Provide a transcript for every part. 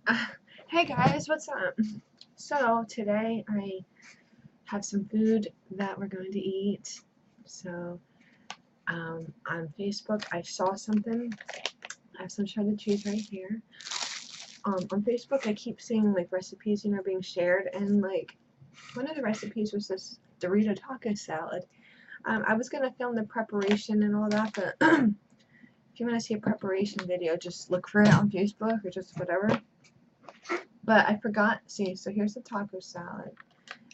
Uh, Hey guys, what's up? So today I have some food that we're going to eat. So on Facebook I saw something. I have some shredded cheese right here. On Facebook I keep seeing like recipes, being shared, and like one of the recipes was this Dorito taco salad. I was gonna film the preparation and all that, but if you want to see a preparation video, just look for it on Facebook or just whatever. But I forgot. See, so here's the taco salad.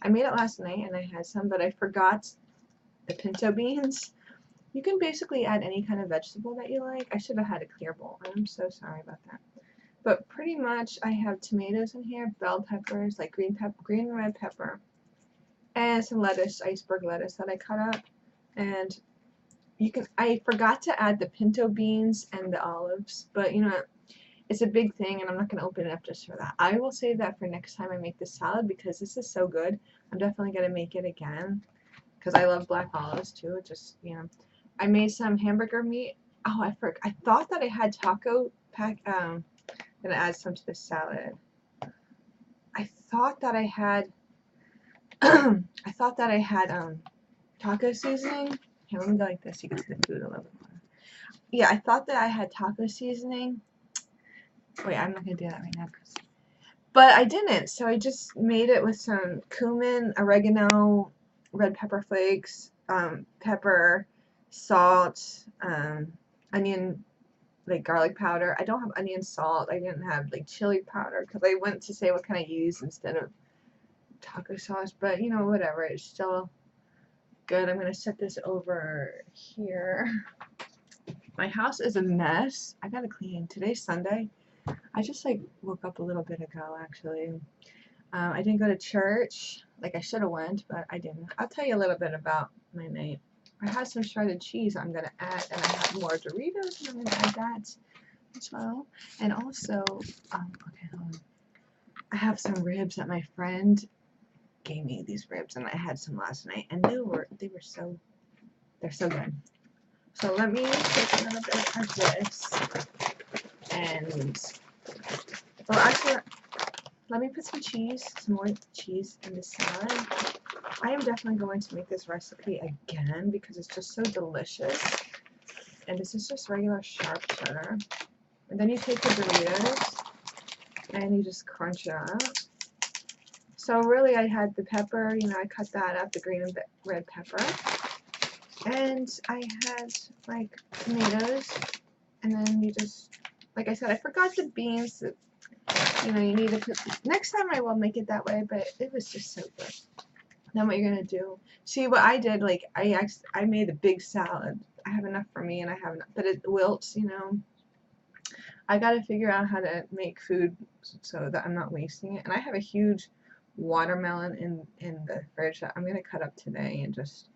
I made it last night and I had some, but I forgot the pinto beans. You can basically add any kind of vegetable that you like. I should have had a clear bowl. I'm so sorry about that. But pretty much I have tomatoes in here, bell peppers, like green and red pepper, and some lettuce, iceberg lettuce that I cut up. And I forgot to add the pinto beans and the olives, but it's a big thing and I'm not going to open it up just for that. I will save that for next time I make this salad because this is so good. I'm definitely going to make it again because I love black olives too. It just, I made some hamburger meat. Oh, I thought that I had taco pack. Gonna add some to the salad. I thought that I had. I thought that I had taco seasoning. Here, let me go like this. You can see the food a little bit more. Yeah, I thought that I had taco seasoning. Wait, I'm not gonna do that right now, but I didn't. So I just made it with some cumin, oregano, red pepper flakes, pepper, salt, onion, like garlic powder. I don't have onion salt. I didn't have like chili powder because I went to say what can I use instead of taco sauce. But whatever. It's still good. I'm gonna set this over here. My house is a mess. I gotta clean. Today's Sunday. I just like woke up a little bit ago actually. I didn't go to church like I should have went, but I didn't. I'll tell you a little bit about my night. I had some shredded cheese I'm going to add, and I have more Doritos, and I'm going to add that as well. And also, okay, hold on. I have some ribs that my friend gave me, these ribs, and I had some last night, and they're so good. So let me take a little bit of this, and, well, actually, let me put some more cheese in the salad. I am definitely going to make this recipe again because it's just so delicious. And this is just regular sharp cheddar. And then you take the Doritos and you just crunch it up. So really I had the pepper, I cut that up, the green and red pepper. And I had like tomatoes. And then you just, like I said, I forgot the beans. You need to put, next time I will make it that way, but it was just so good. Then what you're gonna do? See what I did? Like I made a big salad. I have enough for me, and I have enough, but it wilts. I gotta figure out how to make food so that I'm not wasting it. And I have a huge watermelon in the fridge that I'm gonna cut up today and just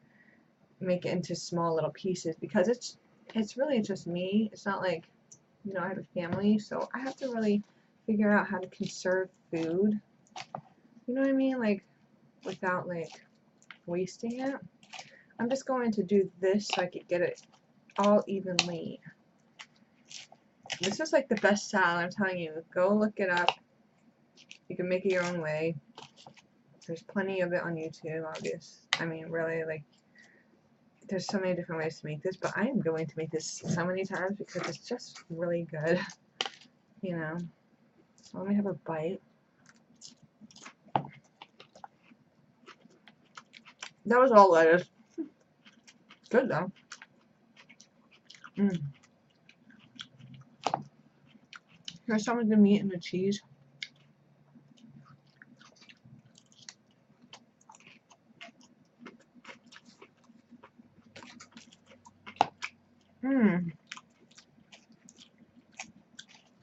make it into small little pieces because it's really just me. It's not like I have a family, so I have to really figure out how to conserve food. You know what I mean? Like without like wasting it. I'm just going to do this so I could get it all evenly. This is like the best salad, I'm telling you. Go look it up. You can make it your own way. There's plenty of it on YouTube, I mean, really, like, there's so many different ways to make this, but I am going to make this so many times because it's just really good. So let me have a bite. That was all lettuce. Good though. Here's some of the meat and the cheese.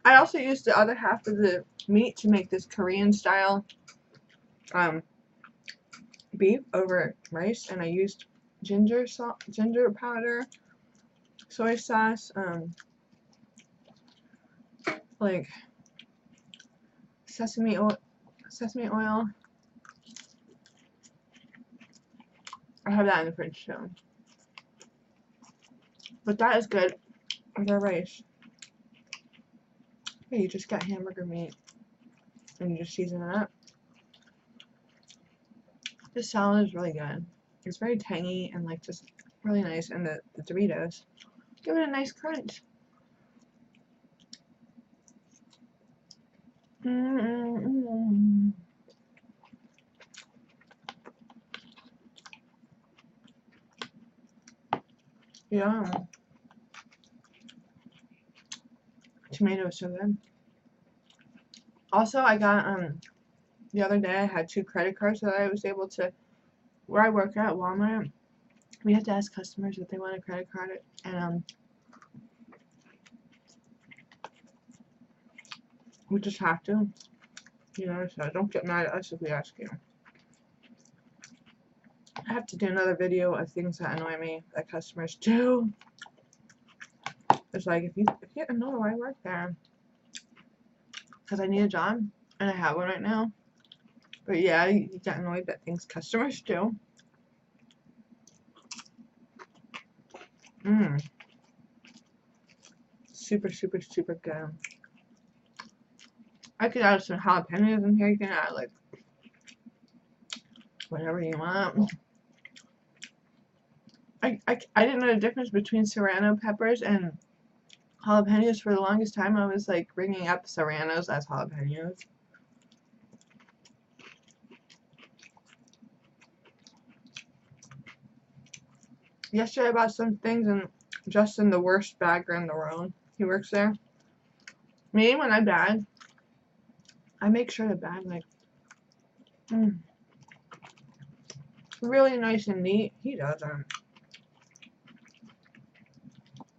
I also used the other half of the meat to make this Korean style beef over rice, and I used ginger powder, soy sauce, like sesame oil. I have that in the fridge too. But that is good with our rice. Okay, you just got hamburger meat. and you just season it up. This salad is really good. It's very tangy and like just really nice, and the Doritos give it a nice crunch. Yeah. Tomato is so good. Also, I got the other day I had 2 credit cards that I was able to. Where I work at Walmart, we have to ask customers if they want a credit card, and we just have to. You know, so don't get mad at us if we ask you. I have to do another video of things that annoy me that customers do. It's like if you know why I work there, because I need a job and I have one right now. But yeah, you get annoyed at things customers do. Super, super, super good. I could add some jalapenos in here. You can add like whatever you want. I didn't know the difference between serrano peppers and jalapenos for the longest time. I was like bringing up serranos as jalapenos. Yesterday I bought some things and Justin, the worst bagger in the world, he works there. Me, when I bag, I make sure to bag like really nice and neat. He doesn't.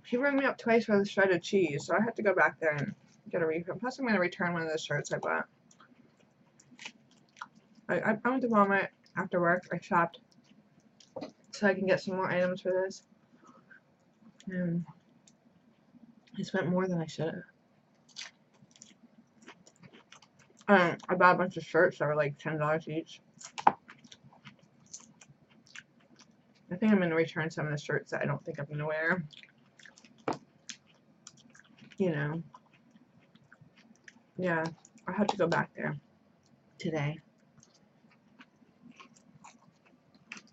He rang me up twice for the shredded cheese, so I had to go back there and get a refund. Plus, I'm going to return one of the shirts I bought. I went to Walmart after work. I shopped so I can get some more items for this. And I spent more than I should have. I bought a bunch of shirts that were like $10 each. I think I'm going to return some of the shirts that I don't think I'm going to wear. You know. Yeah, I have to go back there today.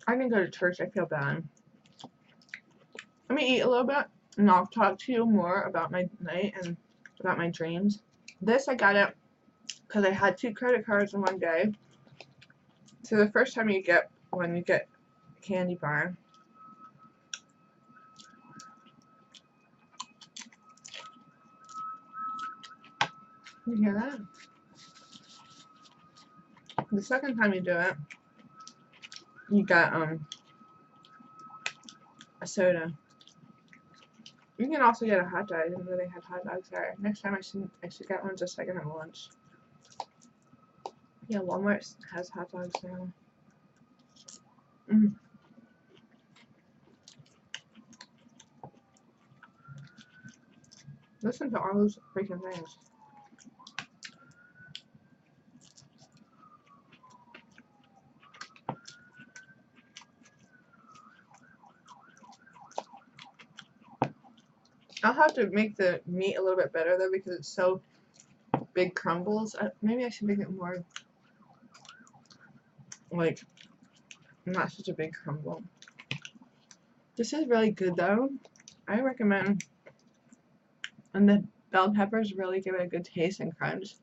I didn't go to church. I feel bad. Let me eat a little bit, and I'll talk to you more about my night and about my dreams. This, I got it because I had 2 credit cards in one day. So the first time you get when you get a candy bar, you hear that? The second time you do it, you got a soda. You can also get a hot dog. I didn't know they had hot dogs there. Next time I should get one just so I can have lunch. Yeah, Walmart has hot dogs now. Listen to all those freaking things. I'll have to make the meat a little bit better though because it's so big crumbles. Maybe I should make it more like not such a big crumble. This is really good though. I recommend, and the bell peppers really give it a good taste and crunch.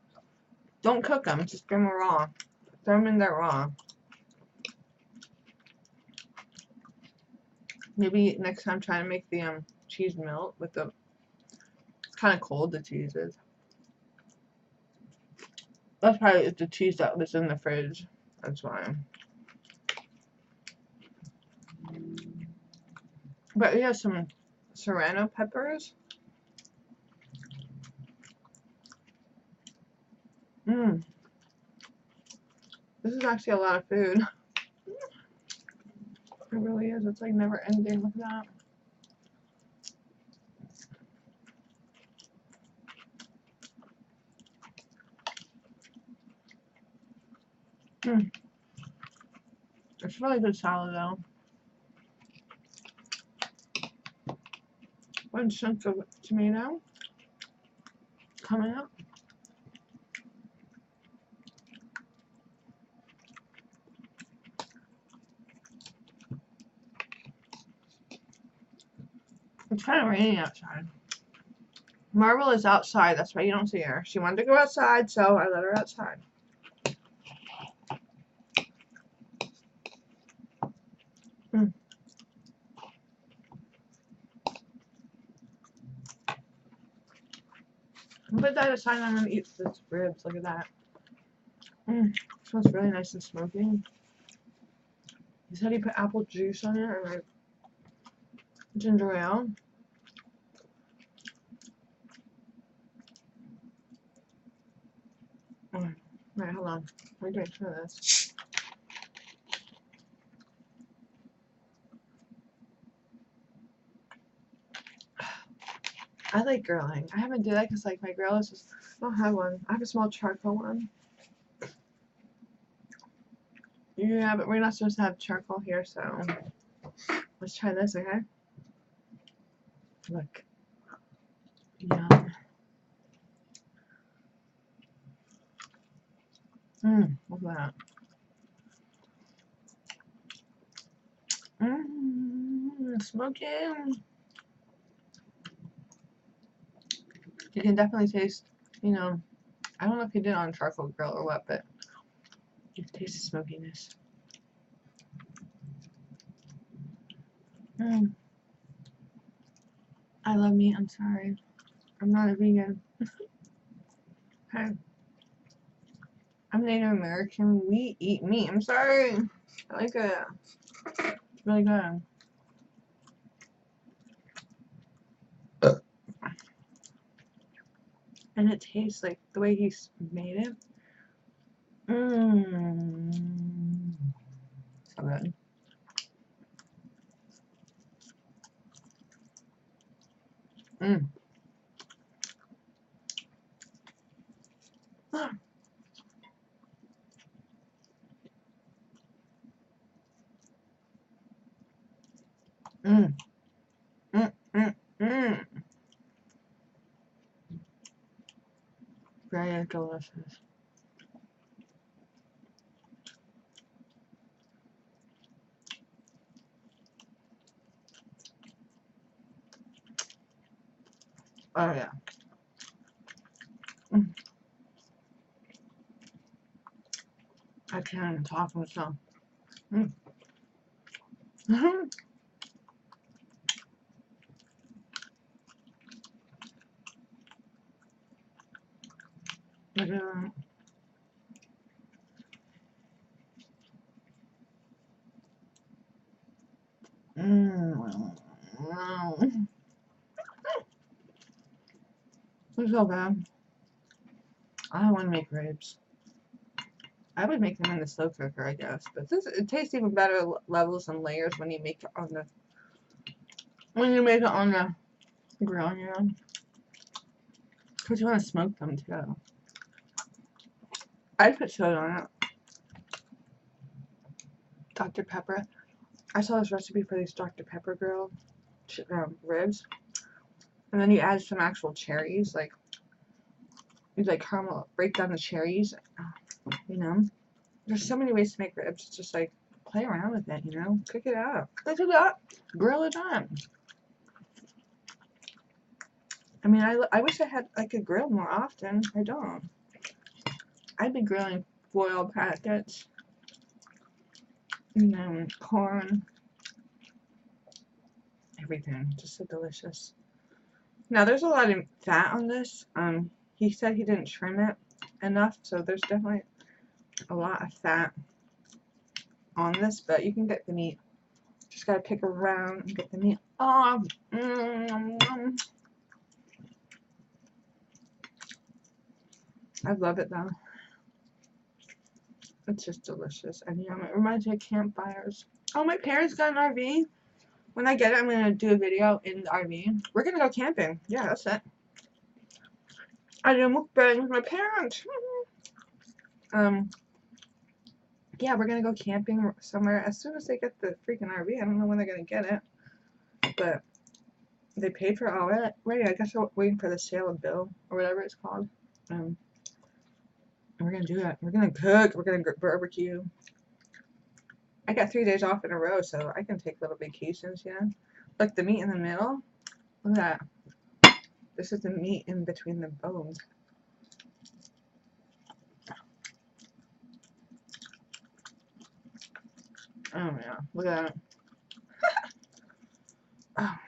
Don't cook them, just give them raw. Throw them in there raw. Maybe next time try to make the cheese melt with the. It's kind of cold, the cheese is. That's probably the cheese that was in the fridge. That's why. But we have some serrano peppers. This is actually a lot of food. It really is. It's like never ending. Look at that. It's really good salad though. One chunk of tomato coming up. It's kind of raining outside. Marvel is outside, that's why you don't see her. She wanted to go outside, so I let her outside. Put that aside, I'm gonna eat this ribs. Look at that. Smells really nice and smoky. He said he put apple juice on it and like ginger ale. Right, hold on. Let me make sure of this. I like grilling. I haven't done that because like my grill is just, I don't have one. I have a small charcoal one. Yeah, but we're not supposed to have charcoal here, so let's try this, okay? Look. Yum. Look at that. Smoky. You can definitely taste, you know, I don't know if you did it on a charcoal grill or what, but you can taste the smokiness. I love meat, I'm sorry. I'm not a vegan. Okay. I'm Native American. We eat meat. I'm sorry. I like it. It's really good. And it tastes like the way he's made it. So good. Very delicious. Oh yeah. I can't even talk myself. It's so bad. I don't want to make ribs. I would make them in the slow cooker, I guess. But it tastes even better levels and layers when you make it on the grill, you know. Because you want to smoke them too. I'd put soda on it. Dr. Pepper. I saw this recipe for these Dr. Pepper grill ribs. And then you add some actual cherries, like you like caramel, break down the cherries, you know. There's so many ways to make ribs. It's just like play around with it, you know. Cook it up. Cook it up. Grill it up. I mean, I wish I had I could grill more often. I don't. I'd be grilling foil packets, you know, corn, everything. Just so delicious. Now there's a lot of fat on this. He said he didn't trim it enough, so there's definitely a lot of fat on this, but you can get the meat. Just gotta pick around and get the meat off. I love it though. It's just delicious. And yum. It reminds me of campfires. Oh, my parents got an RV. When I get it, I'm gonna do a video in the RV. We're gonna go camping. Yeah, that's it. I did a mukbang with my parents. Yeah, we're gonna go camping somewhere as soon as they get the freaking RV. I don't know when they're gonna get it, but they paid for it already. I guess we're waiting for the sale and bill or whatever it's called. We're gonna do it. We're gonna cook. We're gonna barbecue. I got 3 days off in a row, so I can take little vacations. Yeah, like the meat in the middle. Look at that. This is the meat in between the bones. Oh yeah, look at that.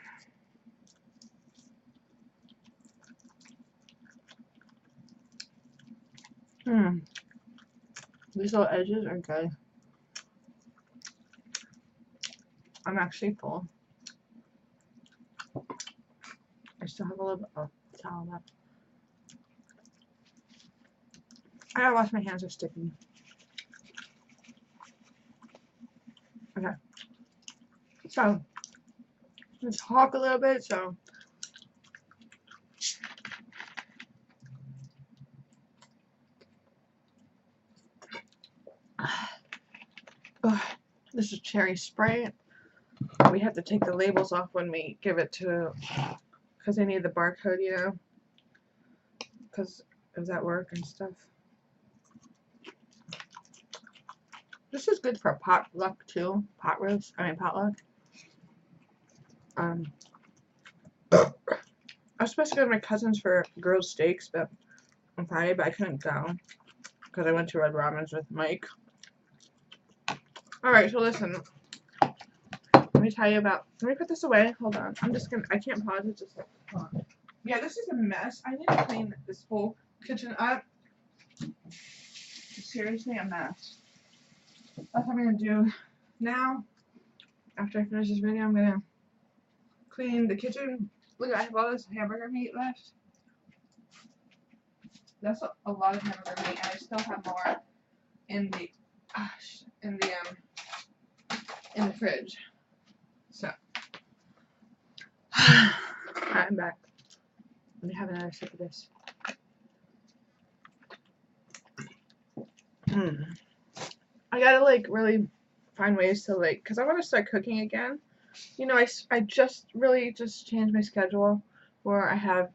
Oh. These little edges are good. I'm actually full. I still have a little bit of salad left. I gotta wash my hands, are sticky. Okay. So, let's talk a little bit. So, this is cherry spray. We have to take the labels off when we give it to, because they need the barcode, you know, because of that work and stuff. This is good for potluck too. Potluck. I was supposed to go to my cousin's for grilled steaks, but on Friday, but I couldn't go because I went to Red Robin's with Mike. Alright, so listen. Let me tell you about. Let me put this away. Hold on. I can't pause it. Just hold on. Yeah, this is a mess. I need to clean this whole kitchen up. It's seriously a mess. That's what I'm gonna do now. After I finish this video, I'm gonna clean the kitchen. Look, I have all this hamburger meat left. That's a lot of hamburger meat, and I still have more in the fridge. So, I'm back. Let me have another sip of this. I gotta like really find ways to like, cause I want to start cooking again. You know, I just really changed my schedule where I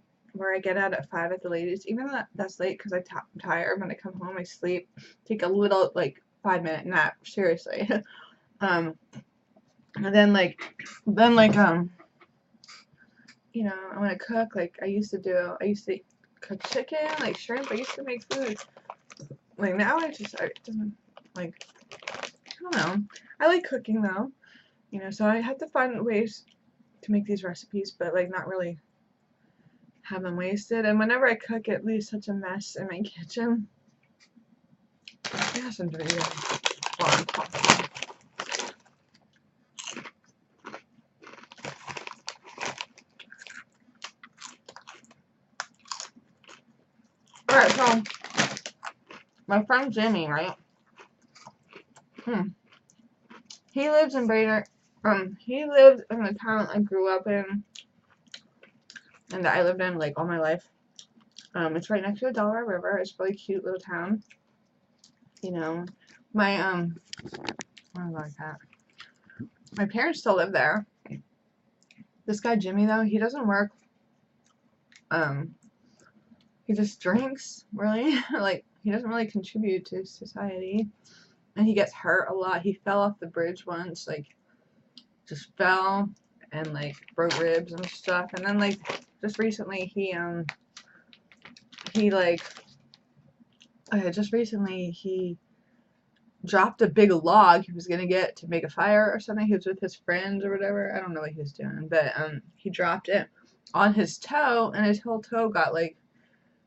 get out at 5 at the latest. Even that's late because I'm tired. When I come home, I sleep, take a little like 5-minute nap. Seriously. And then you know, I want to cook like I used to cook chicken, like shrimp. I used to make food. Like now it doesn't like, I don't know. I like cooking though, you know, so I have to find ways to make these recipes, but like not really have them wasted. And whenever I cook, it leaves such a mess in my kitchen. I got some Doritos while I'm talking. Alright, so my friend Jimmy, right? He lives in Brader. He lived in the town I grew up in, and that I lived in like all my life. It's right next to the Delaware River. It's a really cute little town. You know, my my parents still live there. This guy Jimmy though, he doesn't work. He just drinks, really. Like he doesn't really contribute to society, and he gets hurt a lot. He fell off the bridge once, like just fell and like broke ribs and stuff. And then like just recently he dropped a big log he was gonna get to make a fire or something. He was with his friends or whatever. I don't know what he was doing, but he dropped it on his toe, and his whole toe got like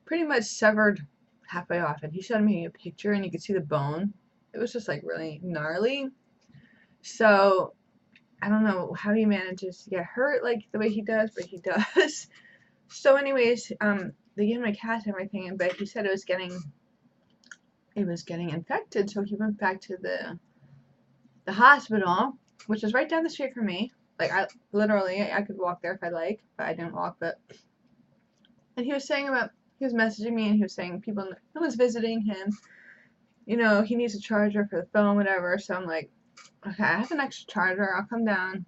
pretty much severed halfway off. And he showed me a picture, and you could see the bone. It was just like really gnarly. So I don't know how he manages to get hurt like the way he does, but he does. So anyways, they gave him a cast and everything, but he said it was getting infected, so he went back to the hospital, which is right down the street from me. Like I could walk there if I like, but I didn't walk. And he was messaging me, and he was saying no one's visiting him. You know, he needs a charger for the phone, whatever. So I'm like, okay, I have an extra charger. I'll come down.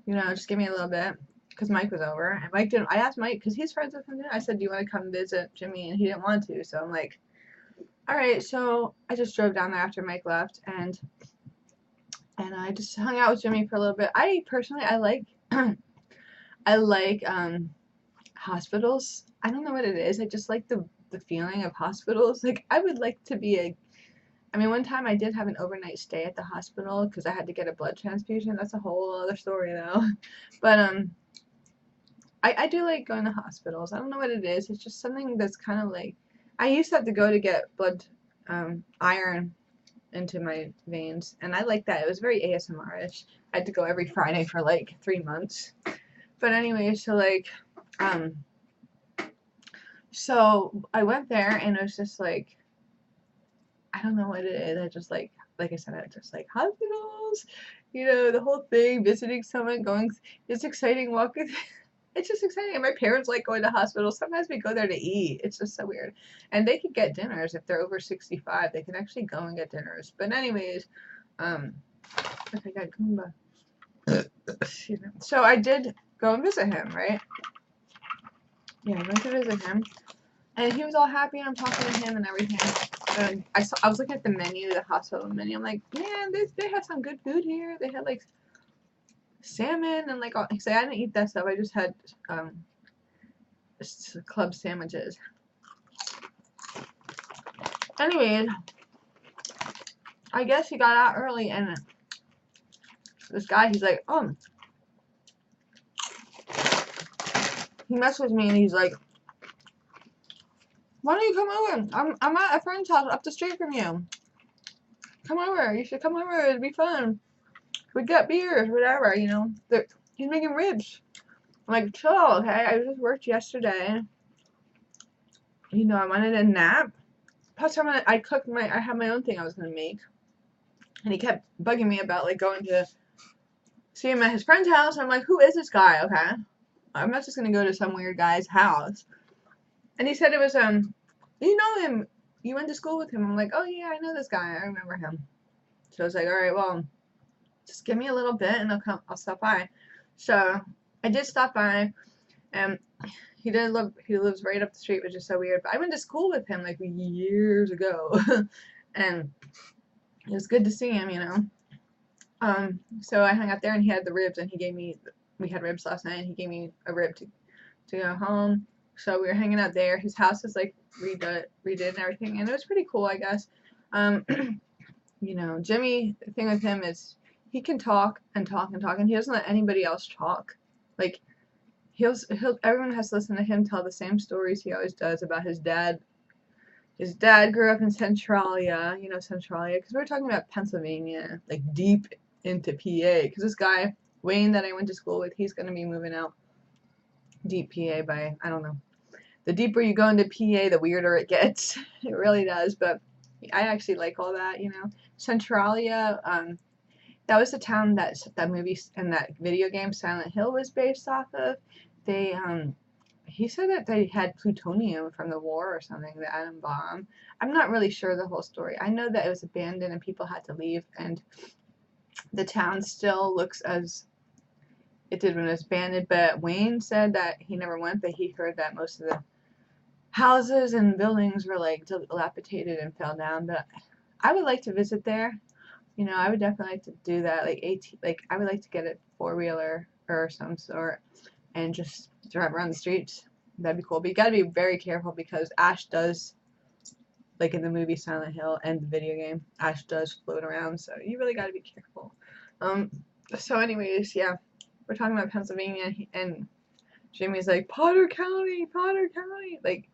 You know, just give me a little bit. Because Mike was over. And Mike didn't. I asked Mike, because he's friends with him. I said, do you want to come visit Jimmy? And he didn't want to. So I'm like, alright. So I just drove down there after Mike left. And I just hung out with Jimmy for a little bit. I personally, I like I like hospitals. I don't know what it is. I just like the feeling of hospitals. Like I would like to be a. I mean, one time I did have an overnight stay at the hospital because I had to get a blood transfusion. That's a whole other story though. But I do like going to hospitals. I don't know what it is. It's just something that's kind of like. I used to have to go to get blood, iron into my veins, and I like that. It was very ASMR-ish. I had to go every Friday for like 3 months. But anyway, so like, so I went there and it was just like, I don't know what it is. I just like I said, I just like hospitals, the whole thing, visiting someone, going, it's exciting walking. It's just exciting. And my parents like going to hospitals. Sometimes we go there to eat. It's just so weird. And they can get dinners if they're over 65. They can actually go and get dinners. But anyways, okay, God, Goomba. Excuse me. So I did go and visit him, right? Yeah, I went to visit him. And he was all happy, and I'm talking to him and everything. And I was looking at the menu, the hospital menu. I'm like, man, they have some good food here. They had like salmon and like all. So I didn't eat that stuff. I just had club sandwiches. Anyways, I guess he got out early, and this guy, he's like, he messaged with me, and he's like, why don't you come over? I'm at a friend's house up the street from you. Come over. You should come over. It'd be fun. We get beers, whatever, He's making ribs. I'm like, chill, okay? I just worked yesterday. I wanted a nap. Plus, I had my own thing I was gonna make. And he kept bugging me about like going to see him at his friend's house. I'm like, who is this guy? Okay, I'm not just gonna go to some weird guy's house. And he said it was you know him. You went to school with him. I'm like, oh yeah, I know this guy. I remember him. So I was like, all right, well, just give me a little bit and I'll stop by. So I did stop by, and he lives right up the street, which is so weird. But I went to school with him like years ago, and it was good to see him, So I hung out there, and he had the ribs, and we had ribs last night, and he gave me a rib to go home. So we were hanging out there. His house is like redid and everything, and it was pretty cool, I guess. Jimmy, the thing with him is he can talk and talk and talk, and he doesn't let anybody else talk. Like, everyone has to listen to him tell the same stories he always does about his dad. His dad grew up in Centralia, Centralia, because we were talking about Pennsylvania, like deep into PA, because this guy, Wayne, that I went to school with, he's going to be moving out deep PA by, I don't know. The deeper you go into PA, the weirder it gets. It really does, but I actually like all that, Centralia, that was the town that movie and that video game Silent Hill was based off of. He said that they had plutonium from the war or something, the atom bomb. I'm not really sure the whole story. I know that it was abandoned and people had to leave, and the town still looks as it did when it was abandoned, but Wayne said that he never went, but he heard that most of the houses and buildings were like dilapidated and fell down. But I would like to visit there. I would definitely like to do that. I would like to get a 4-wheeler or some sort and just drive around the streets. That'd be cool. But you gotta be very careful because Ash does, like in the movie Silent Hill and the video game, Ash does float around. So you really gotta be careful. So anyways, yeah, we're talking about Pennsylvania, and Jimmy's like, Potter County. Like,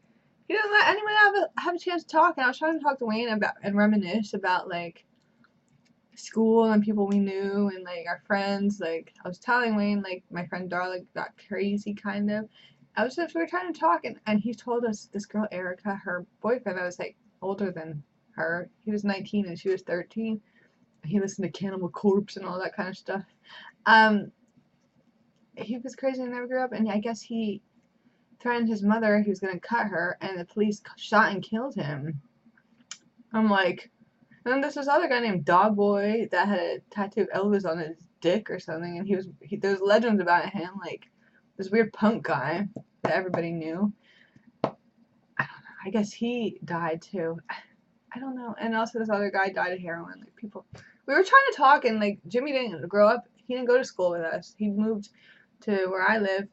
he doesn't let anyone have a chance to talk. And I was trying to talk to Wayne about and reminisce about like school and people we knew and like our friends. Like I was telling Wayne, like my friend Darla got crazy kind of. We were trying to talk, and he told us this girl Erica, her boyfriend that was like older than her. He was 19 and she was 13. He listened to Cannibal Corpse and all that kind of stuff. He was crazy and never grew up, and I guess he threatened his mother he was gonna cut her, and the police shot and killed him. I'm like, and then there's this other guy named Dog Boy that had a tattoo of Elvis on his dick or something, and there's legends about him, like this weird punk guy that everybody knew. I don't know. I guess he died too. I don't know. And also this other guy died of heroin. Like people, we were trying to talk, and like Jimmy didn't grow up. He didn't go to school with us. He moved to where I live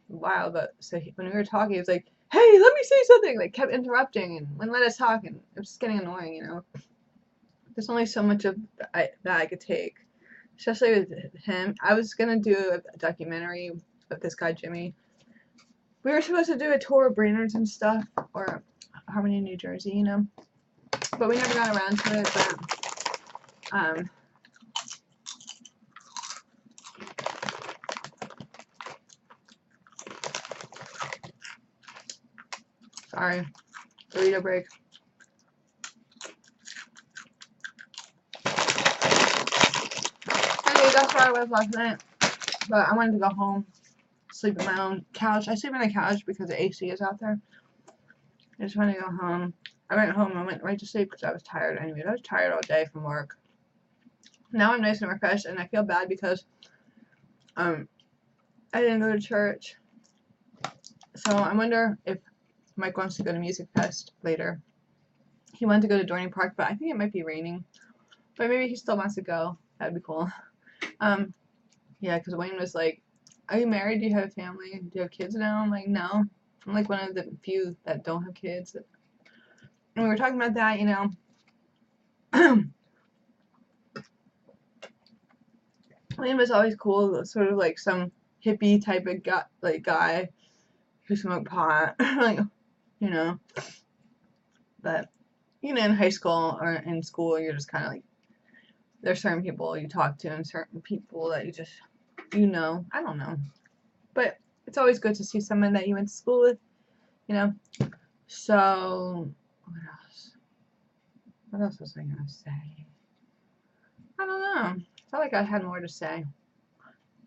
while, but so when we were talking, he was like, "Hey, let me say something!" Like kept interrupting and wouldn't let us talk, and it was just getting annoying, you know. There's only so much of that I could take, especially with him. I was gonna do a documentary of this guy Jimmy. We were supposed to do a tour of Brainerd's and stuff, or Harmony, New Jersey, you know, but we never got around to it. But sorry, Dorito break. Anyway, that's where I was last night. But I wanted to go home, sleep in my own couch. I sleep on the couch because the AC is out there. I just wanted to go home. I went home and went right to sleep because I was tired. Anyways, I was tired all day from work. Now I'm nice and refreshed, and I feel bad because I didn't go to church. So I wonder if Mike wants to go to Music Fest later. He wanted to go to Dorney Park, but I think it might be raining. But maybe he still wants to go. That'd be cool. Yeah, because Wayne was like, "Are you married? Do you have a family? Do you have kids now?" I'm like, "No." I'm like one of the few that don't have kids. And we were talking about that, you know. Wayne was always cool, sort of like some hippie type of guy who smoked pot, like, you know. But you know, in high school or in school, you're just kind of like, there's certain people you talk to and certain people that you just, you know, I don't know. But it's always good to see someone that you went to school with, you know. So, what else? What else was I going to say? I don't know. I felt like I had more to say.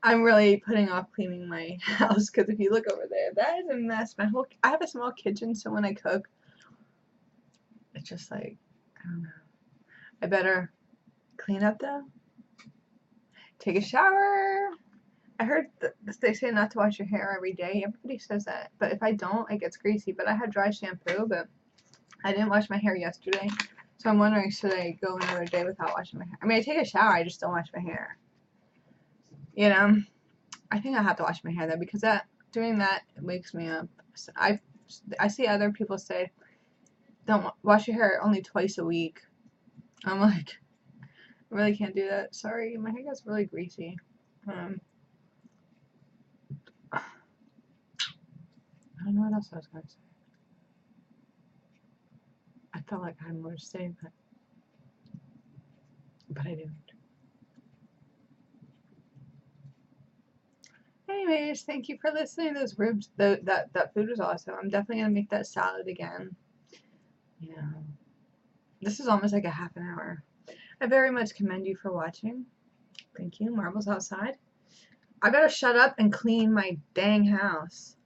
I'm really putting off cleaning my house because if you look over there, that is a mess. I have a small kitchen, so when I cook, it's just like, I don't know. I better clean up though. Take a shower. I heard they say not to wash your hair every day. Everybody says that, but if I don't, it gets greasy. But I had dry shampoo, but I didn't wash my hair yesterday, so I'm wondering, should I go another day without washing my hair? I mean, I take a shower, I just don't wash my hair. You know, I think I have to wash my hair though, because doing that wakes me up. So I see other people say, don't wash your hair only twice a week. I'm like, I really can't do that. Sorry, my hair gets really greasy. I don't know what else I was going to say. I felt like I had more to say, but I didn't. Anyways, thank you for listening. Those ribs, that food was awesome. I'm definitely gonna make that salad again. Yeah, this is almost like a half an hour. I very much commend you for watching. Thank you. Marbles outside. I better shut up and clean my dang house.